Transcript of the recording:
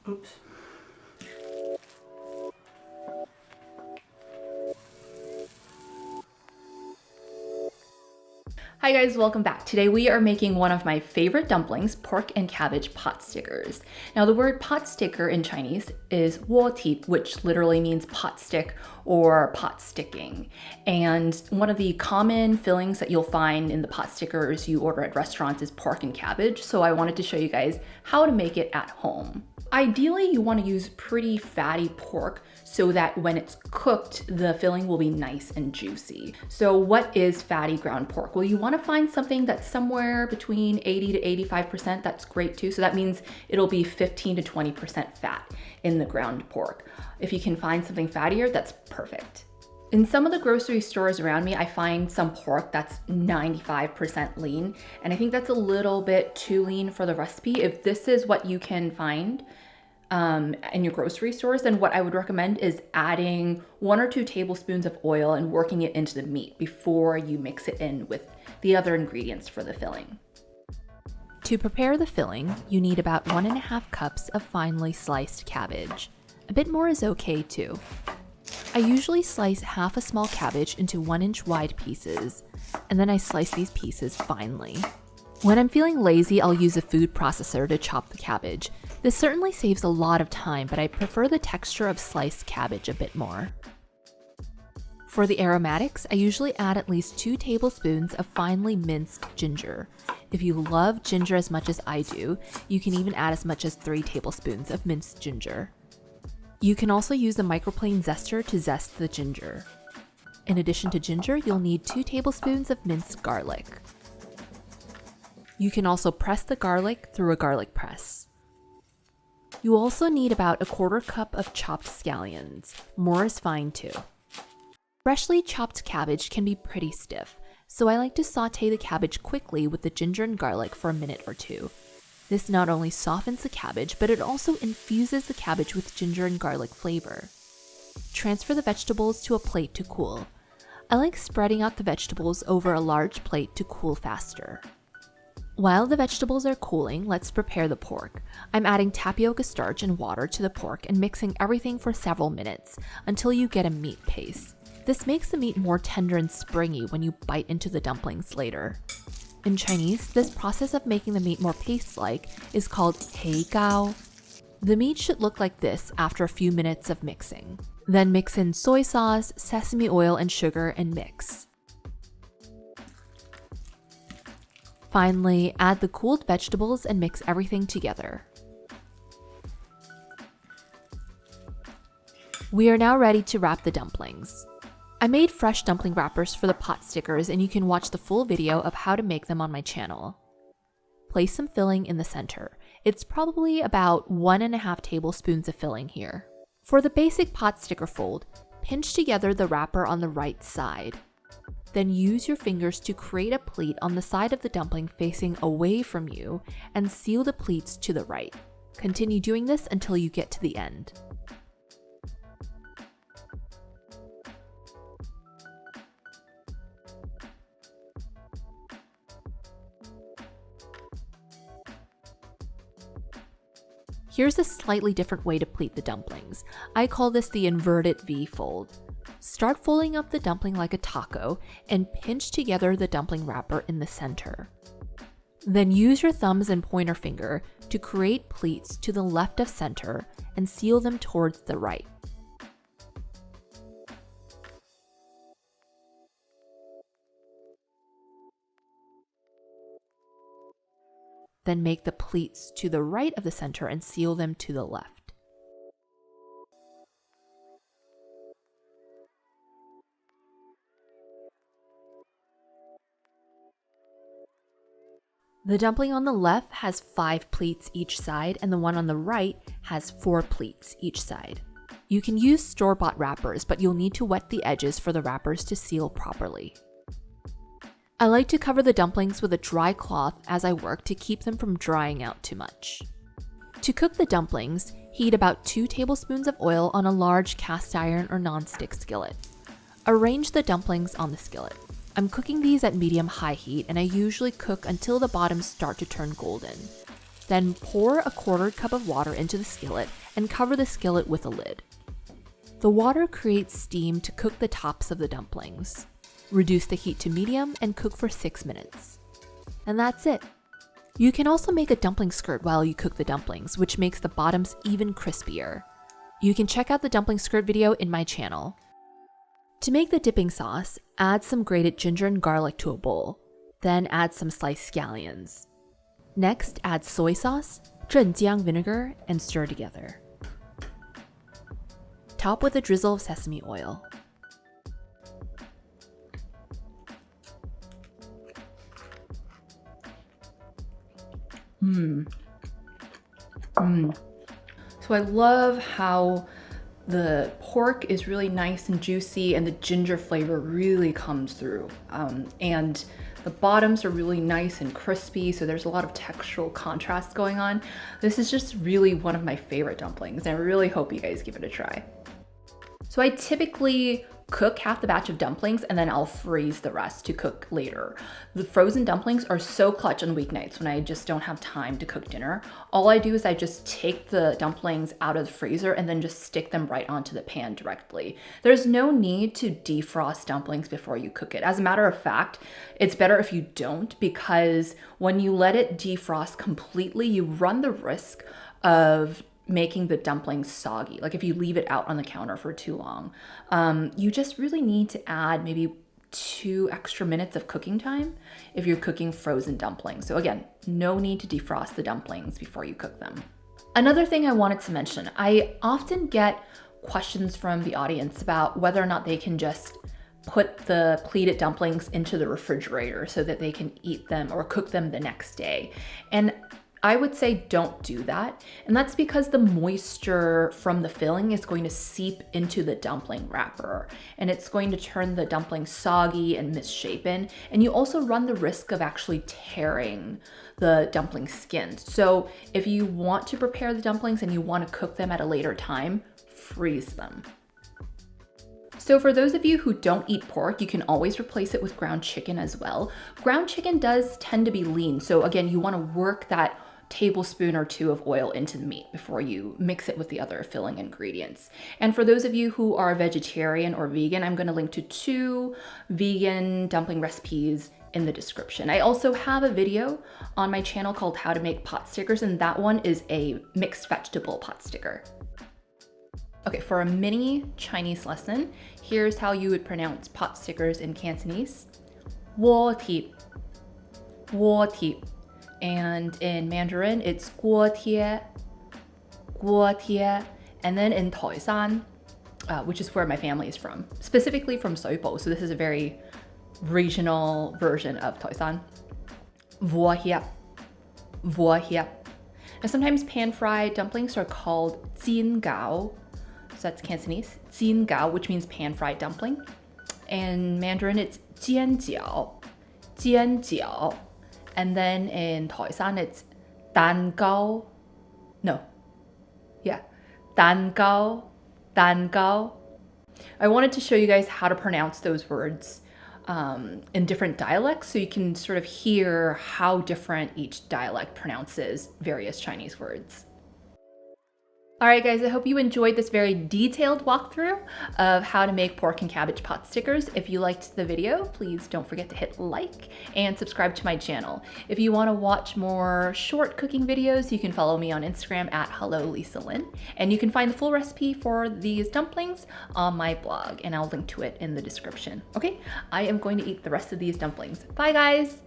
Oops. Hi guys, welcome back. Today we are making one of my favorite dumplings, pork and cabbage pot stickers. Now the word pot sticker in Chinese is 窝体, which literally means pot stick or pot sticking. And one of the common fillings that you'll find in the pot stickers you order at restaurants is pork and cabbage. So I wanted to show you guys how to make it at home. Ideally, you want to use pretty fatty pork so that when it's cooked, the filling will be nice and juicy. So what is fatty ground pork? Well, you want to find something that's somewhere between 80 to 85%. That's great too. So that means it'll be 15 to 20% fat in the ground pork. If you can find something fattier, that's perfect. In some of the grocery stores around me, I find some pork that's 95% lean, and I think that's a little bit too lean for the recipe. If this is what you can find in your grocery stores, then what I would recommend is adding 1 or 2 tablespoons of oil and working it into the meat before you mix it in with the other ingredients for the filling. To prepare the filling, you need about 1.5 cups of finely sliced cabbage. A bit more is okay too. I usually slice half a small cabbage into 1-inch wide pieces, and then I slice these pieces finely. When I'm feeling lazy, I'll use a food processor to chop the cabbage. This certainly saves a lot of time, but I prefer the texture of sliced cabbage a bit more. For the aromatics, I usually add at least 2 tablespoons of finely minced ginger. If you love ginger as much as I do, you can even add as much as 3 tablespoons of minced ginger. You can also use a microplane zester to zest the ginger. In addition to ginger, you'll need 2 tablespoons of minced garlic. You can also press the garlic through a garlic press. You also need about 1/4 cup of chopped scallions. More is fine too. Freshly chopped cabbage can be pretty stiff, so I like to saute the cabbage quickly with the ginger and garlic for a minute or 2. This not only softens the cabbage, but it also infuses the cabbage with ginger and garlic flavor. Transfer the vegetables to a plate to cool. I like spreading out the vegetables over a large plate to cool faster. While the vegetables are cooling, let's prepare the pork. I'm adding tapioca starch and water to the pork and mixing everything for several minutes until you get a meat paste. This makes the meat more tender and springy when you bite into the dumplings later. In Chinese, this process of making the meat more paste-like is called hei gao. The meat should look like this after a few minutes of mixing. Then mix in soy sauce, sesame oil, and sugar and mix. Finally, add the cooled vegetables and mix everything together. We are now ready to wrap the dumplings. I made fresh dumpling wrappers for the pot stickers, and you can watch the full video of how to make them on my channel. Place some filling in the center. It's probably about 1.5 tablespoons of filling here. For the basic pot sticker fold, pinch together the wrapper on the right side. Then use your fingers to create a pleat on the side of the dumpling facing away from you and seal the pleats to the right. Continue doing this until you get to the end. Here's a slightly different way to pleat the dumplings. I call this the inverted V fold. Start folding up the dumpling like a taco and pinch together the dumpling wrapper in the center. Then use your thumbs and pointer finger to create pleats to the left of center and seal them towards the right. Then make the pleats to the right of the center and seal them to the left. The dumpling on the left has 5 pleats each side, and the one on the right has 4 pleats each side. You can use store-bought wrappers, but you'll need to wet the edges for the wrappers to seal properly. I like to cover the dumplings with a dry cloth as I work to keep them from drying out too much. To cook the dumplings, heat about 2 tablespoons of oil on a large cast iron or non-stick skillet. Arrange the dumplings on the skillet. I'm cooking these at medium-high heat, and I usually cook until the bottoms start to turn golden. Then pour a 1/4 cup of water into the skillet and cover the skillet with a lid. The water creates steam to cook the tops of the dumplings. Reduce the heat to medium and cook for 6 minutes. And that's it. You can also make a dumpling skirt while you cook the dumplings, which makes the bottoms even crispier. You can check out the dumpling skirt video in my channel. To make the dipping sauce, add some grated ginger and garlic to a bowl. Then add some sliced scallions. Next, add soy sauce, zhenjiang vinegar, and stir together. Top with a drizzle of sesame oil. So I love how the pork is really nice and juicy and the ginger flavor really comes through. And the bottoms are really nice and crispy, so there's a lot of textural contrast going on. This is just really one of my favorite dumplings, and I really hope you guys give it a try. So I typically cook half the batch of dumplings and then I'll freeze the rest to cook later. The frozen dumplings are so clutch on weeknights when I just don't have time to cook dinner. All I do is I just take the dumplings out of the freezer and then just stick them right onto the pan directly. There's no need to defrost dumplings before you cook it. As a matter of fact, it's better if you don't, because when you let it defrost completely, you run the risk of making the dumplings soggy. Like if you leave it out on the counter for too long, you just really need to add maybe 2 extra minutes of cooking time if you're cooking frozen dumplings. So again, no need to defrost the dumplings before you cook them. Another thing I wanted to mention, I often get questions from the audience about whether or not they can just put the pleated dumplings into the refrigerator so that they can eat them or cook them the next day. And I would say don't do that. And that's because the moisture from the filling is going to seep into the dumpling wrapper and it's going to turn the dumpling soggy and misshapen. And you also run the risk of actually tearing the dumpling skins. So if you want to prepare the dumplings and you want to cook them at a later time, freeze them. So for those of you who don't eat pork, you can always replace it with ground chicken as well. Ground chicken does tend to be lean. So again, you want to work that tablespoon or 2 of oil into the meat before you mix it with the other filling ingredients. And for those of you who are vegetarian or vegan, I'm going to link to 2 vegan dumpling recipes in the description. I also have a video on my channel called How to Make Pot Stickers, and that one is a mixed vegetable pot sticker. Okay, for a mini Chinese lesson, here's how you would pronounce pot stickers in Cantonese. 锅贴, 锅贴. And in Mandarin, it's 锅贴, 锅贴. And then in Toisan, which is where my family is from, specifically from Soipo, so this is a very regional version of Toisan. 锅贴, 锅贴. And sometimes pan-fried dumplings are called 煎饺. So that's Cantonese, 煎饺, which means pan-fried dumpling. In Mandarin, it's 煎饺, 煎饺. And then in Toisan, it's 蛋糕. No. Yeah. 蛋糕, 蛋糕. I wanted to show you guys how to pronounce those words in different dialects so you can sort of hear how different each dialect pronounces various Chinese words. All right, guys, I hope you enjoyed this very detailed walkthrough of how to make pork and cabbage pot stickers. If you liked the video, please don't forget to hit like and subscribe to my channel. If you want to watch more short cooking videos, you can follow me on Instagram at HelloLisaLynn, and you can find the full recipe for these dumplings on my blog, and I'll link to it in the description. Okay, I am going to eat the rest of these dumplings. Bye, guys.